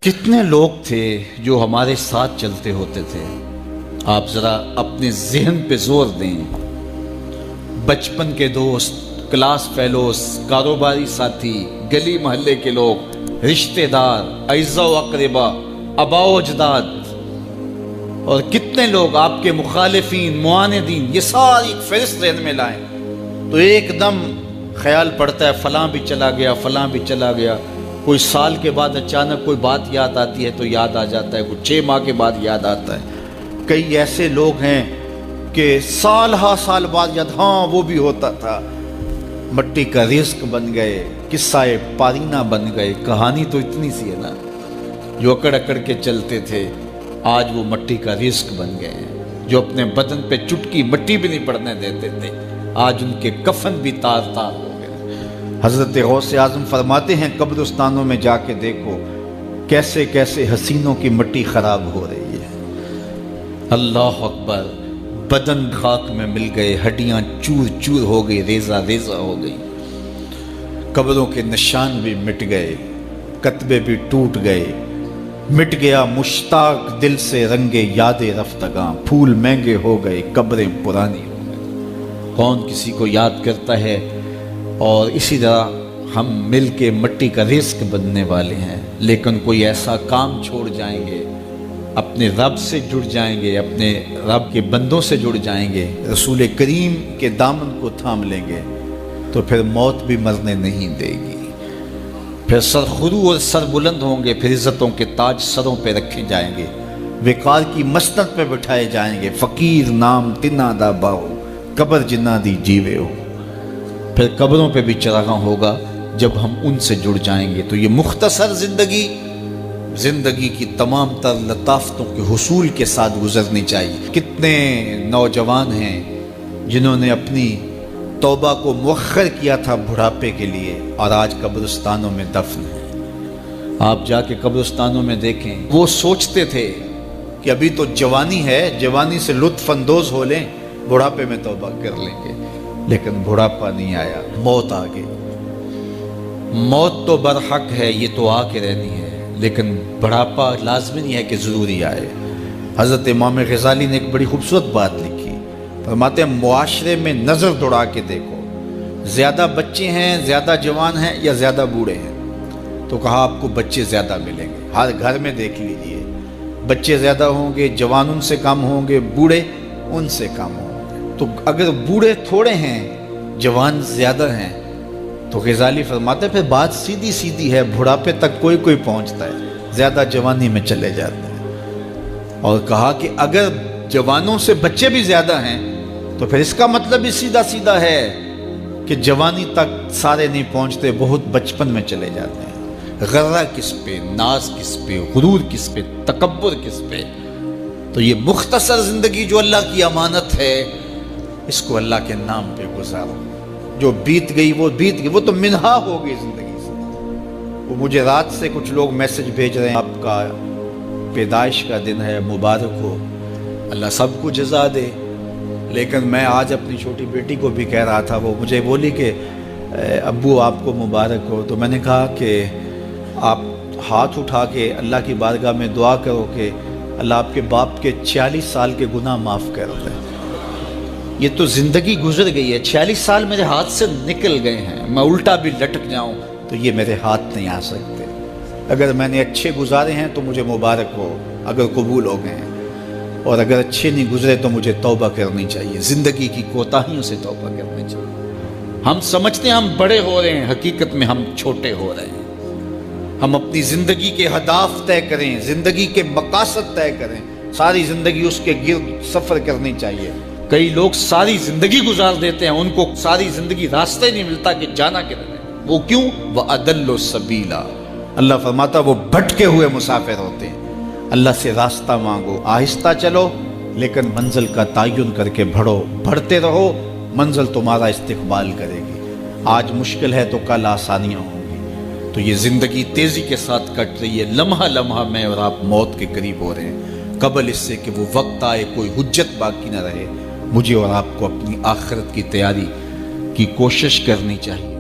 کتنے لوگ تھے جو ہمارے ساتھ چلتے ہوتے تھے؟ آپ ذرا اپنے ذہن پہ زور دیں۔ بچپن کے دوست، کلاس فیلوز، کاروباری ساتھی، گلی محلے کے لوگ، رشتہ دار، اعزاء و اقربا، آباء و اجداد، اور کتنے لوگ آپ کے مخالفین، معاندین، یہ ساری فہرست ذہن میں لائیں تو ایک دم خیال پڑتا ہے فلاں بھی چلا گیا، فلاں بھی چلا گیا۔ کوئی سال کے بعد اچانک کوئی بات یاد آتی ہے تو یاد آ جاتا ہے، کوئی 6 ماہ کے بعد یاد آتا ہے۔ کئی ایسے لوگ ہیں کہ سال ہا سال بعد یاد، ہاں وہ بھی ہوتا تھا۔ مٹی کا رزق بن گئے، قصہ پارینہ بن گئے۔ کہانی تو اتنی سی ہے نا، جو اکڑ اکڑ کے چلتے تھے آج وہ مٹی کا رزق بن گئے ہیں۔ جو اپنے بدن پہ چٹکی مٹی بھی نہیں پڑنے دیتے تھے آج ان کے کفن بھی تار تار ہو گئے۔ حضرت غوث اعظم فرماتے ہیں قبرستانوں میں جا کے دیکھو کیسے کیسے حسینوں کی مٹی خراب ہو رہی ہے۔ اللہ اکبر، بدن خاک میں مل گئے، ہڈیاں چور چور ہو گئی، ریزہ ریزہ ہو گئی، قبروں کے نشان بھی مٹ گئے، کتبے بھی ٹوٹ گئے، مٹ گیا مشتاق دل سے رنگ یاد رفتگاں، پھول مہنگے ہو گئے، قبریں پرانی ہو گئی۔ کون کسی کو یاد کرتا ہے؟ اور اسی طرح ہم مل کے مٹی کا رزق بننے والے ہیں، لیکن کوئی ایسا کام چھوڑ جائیں گے، اپنے رب سے جڑ جائیں گے، اپنے رب کے بندوں سے جڑ جائیں گے، رسول کریم کے دامن کو تھام لیں گے تو پھر موت بھی مرنے نہیں دے گی۔ پھر سرخرو اور سر بلند ہوں گے، پھر عزتوں کے تاج سروں پہ رکھے جائیں گے، وقار کی مسند پہ بٹھائے جائیں گے۔ فقیر نام تنا دا باؤ، قبر جنہ دی جیوے ہو۔ پھر قبروں پہ بھی چراغاں ہوگا جب ہم ان سے جڑ جائیں گے۔ تو یہ مختصر زندگی کی تمام تر لطافتوں کے حصول کے ساتھ گزرنی چاہیے۔ کتنے نوجوان ہیں جنہوں نے اپنی توبہ کو مؤخر کیا تھا بڑھاپے کے لیے، اور آج قبرستانوں میں دفن ہیں۔ آپ جا کے قبرستانوں میں دیکھیں، وہ سوچتے تھے کہ ابھی تو جوانی ہے، جوانی سے لطف اندوز ہو لیں، بڑھاپے میں توبہ کر لیں گے، لیکن بڑھاپا نہیں آیا، موت آ گئی۔ موت تو برحق ہے، یہ تو آ کے رہنی ہے، لیکن بڑھاپا لازمی نہیں ہے کہ ضروری آئے۔ حضرت امام غزالی نے ایک بڑی خوبصورت بات لکھی، فرماتے ہیں معاشرے میں نظر دوڑا کے دیکھو، زیادہ بچے ہیں، زیادہ جوان ہیں یا زیادہ بوڑھے ہیں؟ تو کہا آپ کو بچے زیادہ ملیں گے۔ ہر گھر میں دیکھ لیجئے، بچے زیادہ ہوں گے، جوان ان سے کم ہوں گے، بوڑھے ان سے کم ہوں گے۔ تو اگر بوڑھے تھوڑے ہیں، جوان زیادہ ہیں، تو غزالی فرماتے ہیں پھر بات سیدھی سیدھی ہے، بڑھاپے تک کوئی کوئی پہنچتا ہے، زیادہ جوانی میں چلے جاتے ہیں۔ اور کہا کہ اگر جوانوں سے بچے بھی زیادہ ہیں تو پھر اس کا مطلب بھی سیدھا سیدھا ہے کہ جوانی تک سارے نہیں پہنچتے، بہت بچپن میں چلے جاتے ہیں۔ غرہ کس پہ، ناز کس پہ، غرور کس پہ، تکبر کس پہ؟ تو یہ مختصر زندگی جو اللہ کی امانت ہے، اس کو اللہ کے نام پہ گزارو۔ جو بیت گئی وہ بیت گئی، وہ تو منہا ہو گئی زندگی سے۔ وہ مجھے رات سے کچھ لوگ میسج بھیج رہے ہیں، آپ کا پیدائش کا دن ہے، مبارک ہو، اللہ سب کو جزا دے۔ لیکن میں آج اپنی چھوٹی بیٹی کو بھی کہہ رہا تھا، وہ مجھے بولی کہ ابو آپ کو مبارک ہو۔ تو میں نے کہا کہ آپ ہاتھ اٹھا کے اللہ کی بارگاہ میں دعا کرو کہ اللہ آپ کے باپ کے 46 سال کے گناہ معاف کر دے۔ یہ تو زندگی گزر گئی ہے، 46 سال میرے ہاتھ سے نکل گئے ہیں، میں الٹا بھی لٹک جاؤں تو یہ میرے ہاتھ نہیں آ سکتے۔ اگر میں نے اچھے گزارے ہیں تو مجھے مبارک ہو، اگر قبول ہو گئے ہیں، اور اگر اچھے نہیں گزرے تو مجھے توبہ کرنی چاہیے، زندگی کی کوتاہیوں سے توبہ کرنی چاہیے۔ ہم سمجھتے ہیں ہم بڑے ہو رہے ہیں، حقیقت میں ہم چھوٹے ہو رہے ہیں۔ ہم اپنی زندگی کے اہداف طے کریں، زندگی کے مقاصد طے کریں، ساری زندگی اس کے گرد سفر کرنی چاہیے۔ کئی لوگ ساری زندگی گزار دیتے ہیں، ان کو ساری زندگی راستہ نہیں ملتا کہ جانا کدھر ہے۔ وہ کیوں؟ وَأَضَلُّ السَّبِيلَ، اللہ فرماتا وہ بھٹکے ہوئے مسافر ہوتے ہیں۔ اللہ سے راستہ مانگو، آہستہ چلو، لیکن منزل کا تعین کر کے بڑھو، بڑھتے رہو، منزل تمہارا استقبال کرے گی۔ آج مشکل ہے تو کل آسانیاں ہوں گی۔ تو یہ زندگی تیزی کے ساتھ کٹ رہی ہے، لمحہ لمحہ میں اور آپ موت کے قریب ہو رہے ہیں۔ قبل اس سے کہ وہ وقت آئے کوئی حجت باقی نہ رہے، مجھے اور آپ کو اپنی آخرت کی تیاری کی کوشش کرنی چاہیے۔